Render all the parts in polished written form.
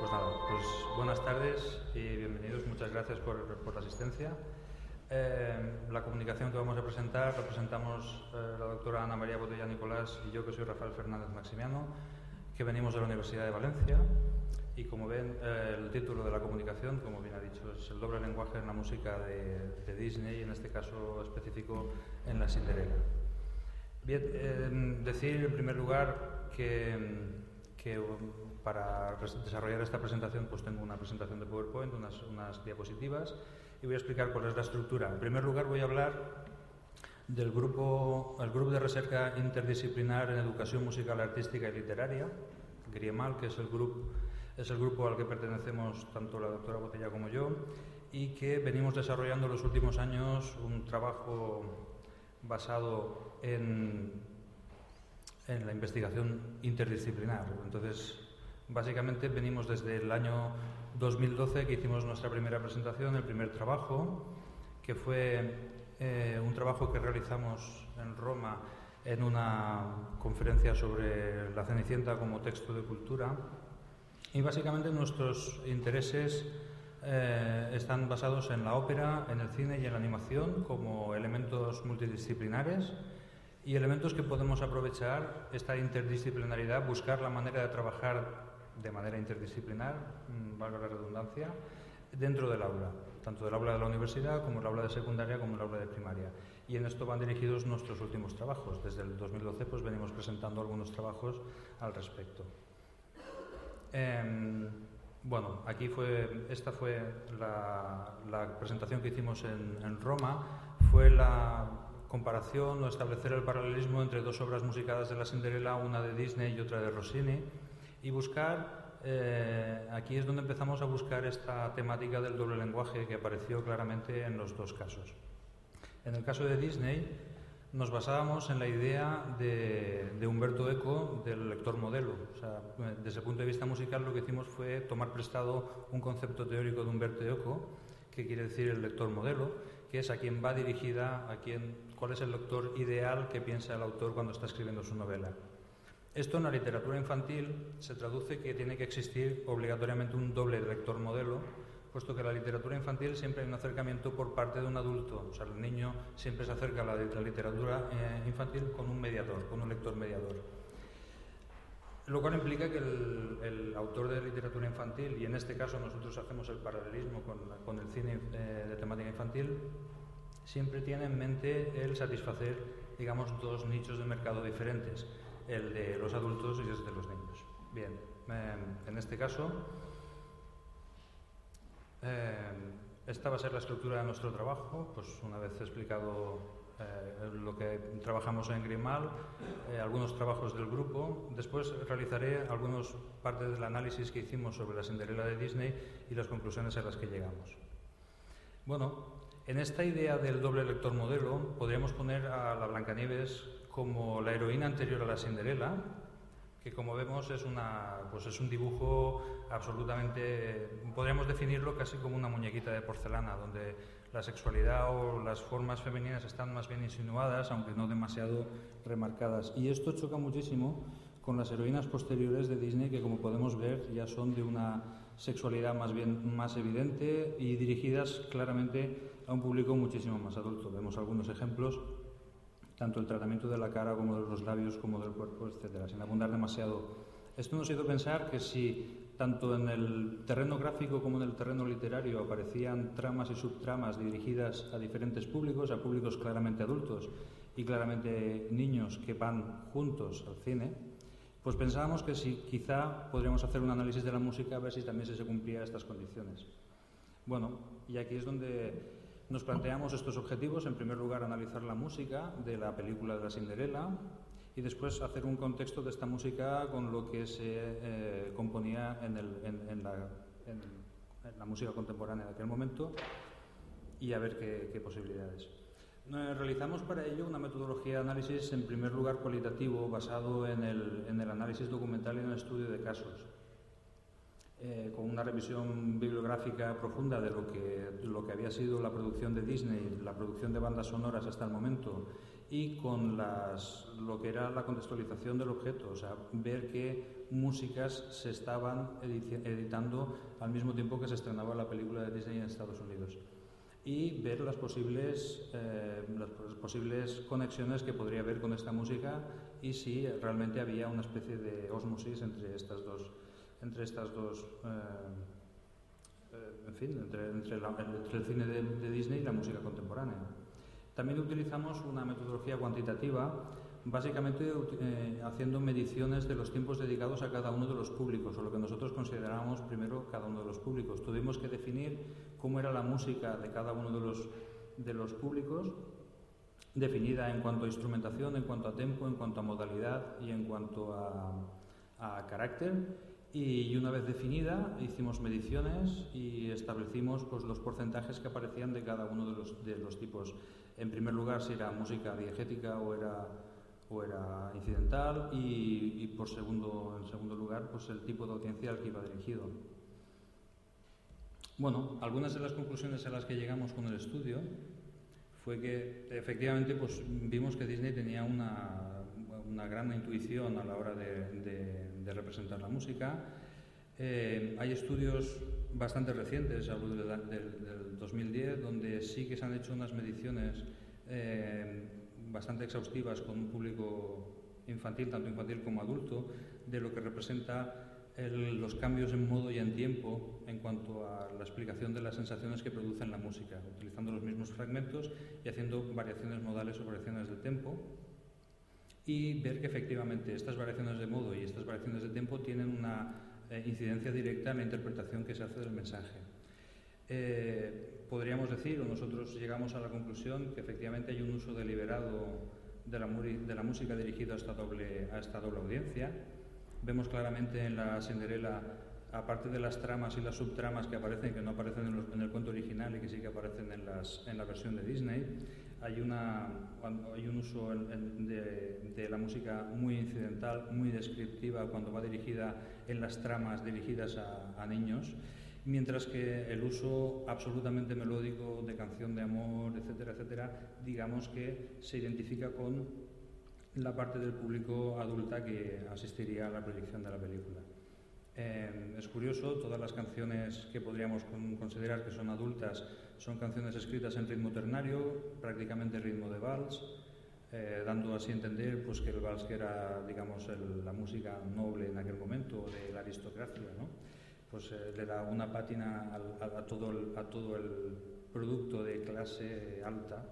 Pues nada, pues buenas tardes y bienvenidos. Muchas gracias por la asistencia. La comunicación que vamos a presentar la presentamos la doctora Ana María Botella Nicolás y yo, que soy Rafael Fernández Maximiano, que venimos de la Universidad de Valencia. Y como ven, el título de la comunicación, como bien ha dicho, es el doble lenguaje en la música de Disney, en este caso específico en La Cinderella. Bien, decir en primer lugar que para desarrollar esta presentación pues tengo una presentación de PowerPoint, unas diapositivas, y voy a explicar cuál es la estructura. En primer lugar voy a hablar del el grupo de recerca interdisciplinar en educación musical, artística y literaria, GRIEMAL, que es el grupo al que pertenecemos tanto la doctora Botella como yo, y que venimos desarrollando en los últimos años un trabajo basado en la investigación interdisciplinar. Entonces, básicamente venimos desde el año 2012, que hicimos nuestra primera presentación, el primer trabajo, que fue un trabajo que realizamos en Roma en una conferencia sobre la Cenicienta como texto de cultura. Y básicamente nuestros intereses están basados en la ópera, en el cine y en la animación como elementos multidisciplinares y elementos que podemos aprovechar esta interdisciplinaridad, buscar la manera de trabajar de manera interdisciplinar, valga la redundancia, dentro del aula, tanto del aula de la universidad como el aula de secundaria como el aula de primaria. Y en esto van dirigidos nuestros últimos trabajos. Desde el 2012 pues venimos presentando algunos trabajos al respecto. Bueno, esta fue la presentación que hicimos en Roma, fue la comparación o establecer el paralelismo entre dos obras musicales de La Cinderella, una de Disney y otra de Rossini, y buscar, aquí es donde empezamos a buscar esta temática del doble lenguaje que apareció claramente en los dos casos. En el caso de Disney nos basábamos en la idea de Umberto Eco del lector modelo. O sea, desde el punto de vista musical lo que hicimos fue tomar prestado un concepto teórico de Umberto Eco, que quiere decir el lector modelo, que es a quien va dirigida, cuál es el lector ideal que piensa el autor cuando está escribiendo su novela. Esto en la literatura infantil se traduce que tiene que existir obligatoriamente un doble lector modelo, puesto que en la literatura infantil siempre hay un acercamiento por parte de un adulto. O sea, el niño siempre se acerca a la literatura infantil con un mediador, con un lector mediador. Lo cual implica que el autor de literatura infantil, y en este caso nosotros hacemos el paralelismo con el cine de temática infantil, siempre tiene en mente el satisfacer, digamos, dos nichos de mercado diferentes, el de los adultos y el de los niños. Bien, en este caso, esta va a ser la estructura de nuestro trabajo. Pues una vez explicado lo que trabajamos en GRIEMAL, algunos trabajos del grupo, después realizaré algunas partes del análisis que hicimos sobre La Cinderella de Disney y las conclusiones a las que llegamos. Bueno, en esta idea del doble lector modelo podríamos poner a la Blancanieves como la heroína anterior a la Cinderella, que como vemos es un dibujo absolutamente, podríamos definirlo casi como una muñequita de porcelana, donde la sexualidad o las formas femeninas están más bien insinuadas, aunque no demasiado remarcadas. Y esto choca muchísimo con las heroínas posteriores de Disney, que como podemos ver ya son de una sexualidad más evidente y dirigidas claramente a un público muchísimo más adulto. Vemos algunos ejemplos, tanto el tratamiento de la cara como de los labios como del cuerpo, etcétera, sin abundar demasiado. Esto nos hizo pensar que si tanto en el terreno gráfico como en el terreno literario aparecían tramas y subtramas dirigidas a diferentes públicos, a públicos claramente adultos y claramente niños que van juntos al cine, pues pensábamos que quizá podríamos hacer un análisis de la música a ver si también se cumplían estas condiciones. Bueno, y aquí es donde nos planteamos estos objetivos. En primer lugar, analizar la música de la película de La Cinderella y después hacer un contexto de esta música con lo que se componía en la música contemporánea de aquel momento y a ver qué posibilidades. Realizamos para ello una metodología de análisis, en primer lugar cualitativo, basado en el análisis documental y en el estudio de casos. Con una revisión bibliográfica profunda de lo que había sido la producción de Disney, la producción de bandas sonoras hasta el momento y con lo que era la contextualización del objeto, o sea, ver qué músicas se estaban editando al mismo tiempo que se estrenaba la película de Disney en Estados Unidos, y ver las posibles conexiones que podría haber con esta música y si realmente había una especie de ósmosis entre estas dos en fin, entre el cine de Disney y la música contemporánea. También utilizamos una metodología cuantitativa, básicamente haciendo mediciones de los tiempos dedicados a cada uno de los públicos, o lo que nosotros considerábamos primero cada uno de los públicos. Tuvimos que definir cómo era la música de cada uno de los públicos, definida en cuanto a instrumentación, en cuanto a tempo, en cuanto a modalidad y en cuanto a carácter. Y una vez definida, hicimos mediciones y establecimos pues, los porcentajes que aparecían de cada uno de los tipos. En primer lugar, si era música diegética o era incidental, y en segundo lugar, pues el tipo de audiencia al que iba dirigido. Bueno, algunas de las conclusiones a las que llegamos con el estudio fue que efectivamente pues, vimos que Disney tenía una gran intuición a la hora de representar la música. Hay estudios bastante recientes, hablo del 2010, donde sí que se han hecho unas mediciones bastante exhaustivas con un público infantil, tanto infantil como adulto, de lo que representa los cambios en modo y en tiempo en cuanto a la explicación de las sensaciones que producen la música, utilizando los mismos fragmentos y haciendo variaciones modales o variaciones de tempo, y ver que efectivamente estas variaciones de modo y estas variaciones de tempo tienen una incidencia directa en la interpretación que se hace del mensaje. Podríamos decir, o nosotros llegamos a la conclusión, que efectivamente hay un uso deliberado de la música dirigida a esta doble audiencia. Vemos claramente en la Cinderella, aparte de las tramas y las subtramas que aparecen, que no aparecen en el cuento original y que sí que aparecen en la versión de Disney, hay un uso de la música muy incidental, muy descriptiva, cuando va dirigida en las tramas dirigidas a niños, mientras que el uso absolutamente melódico de canción de amor, etcétera, etcétera, digamos que se identifica con la parte del público adulta que asistiría a la proyección de la película. Es curioso, todas las canciones que podríamos considerar que son adultas son canciones escritas en ritmo ternario, prácticamente ritmo de vals, dando así a entender pues, que el vals que era, digamos, la música noble en aquel momento, de la aristocracia, ¿no? Pues le da una pátina a todo el producto de clase alta.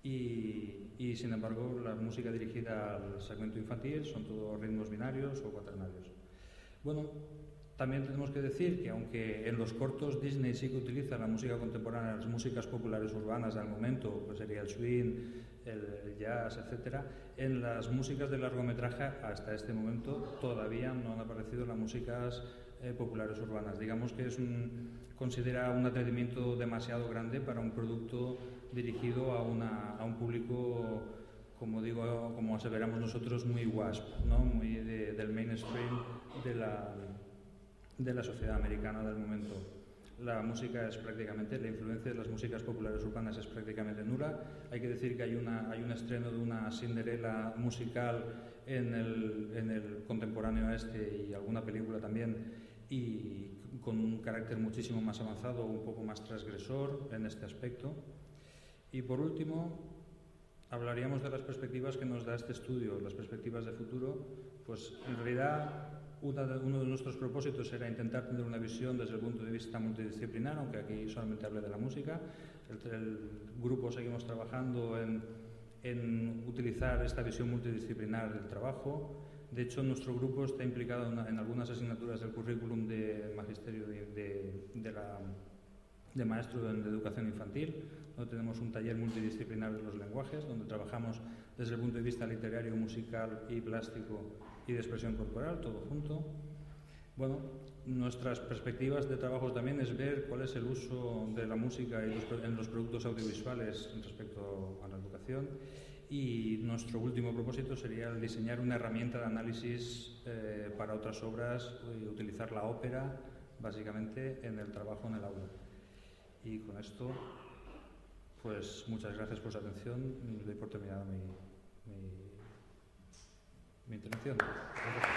Y sin embargo, la música dirigida al segmento infantil son todos ritmos binarios o cuaternarios. Bueno, también tenemos que decir que aunque en los cortos Disney sí que utiliza la música contemporánea, las músicas populares urbanas del momento, pues sería el swing, el jazz, etc., en las músicas de largometraje hasta este momento todavía no han aparecido las músicas populares urbanas. Digamos que considera un atrevimiento demasiado grande para un producto dirigido a un público, como aseveramos nosotros, muy WASP, ¿no? Muy del mainstream de la sociedad americana del momento. La música es prácticamente, la influencia de las músicas populares urbanas es prácticamente nula. Hay que decir que hay un estreno de una Cinderella musical en el contemporáneo y alguna película también, y con un carácter muchísimo más avanzado, un poco más transgresor en este aspecto. Y por último, hablaríamos de las perspectivas que nos da este estudio, las perspectivas de futuro. Pues en realidad uno de nuestros propósitos era intentar tener una visión desde el punto de vista multidisciplinar, aunque aquí solamente hablé de la música. El grupo seguimos trabajando en utilizar esta visión multidisciplinar del trabajo. De hecho, nuestro grupo está implicado en algunas asignaturas del currículum de magisterio de maestro de educación infantil, donde tenemos un taller multidisciplinar de los lenguajes, donde trabajamos desde el punto de vista literario, musical y plástico y de expresión corporal, todo junto. Bueno, nuestras perspectivas de trabajo también es ver cuál es el uso de la música en los productos audiovisuales respecto a la educación, y nuestro último propósito sería el diseñar una herramienta de análisis para otras obras y utilizar la ópera básicamente en el trabajo en el aula. Y con esto pues muchas gracias por su atención y doy por terminada mi intervención. Gracias.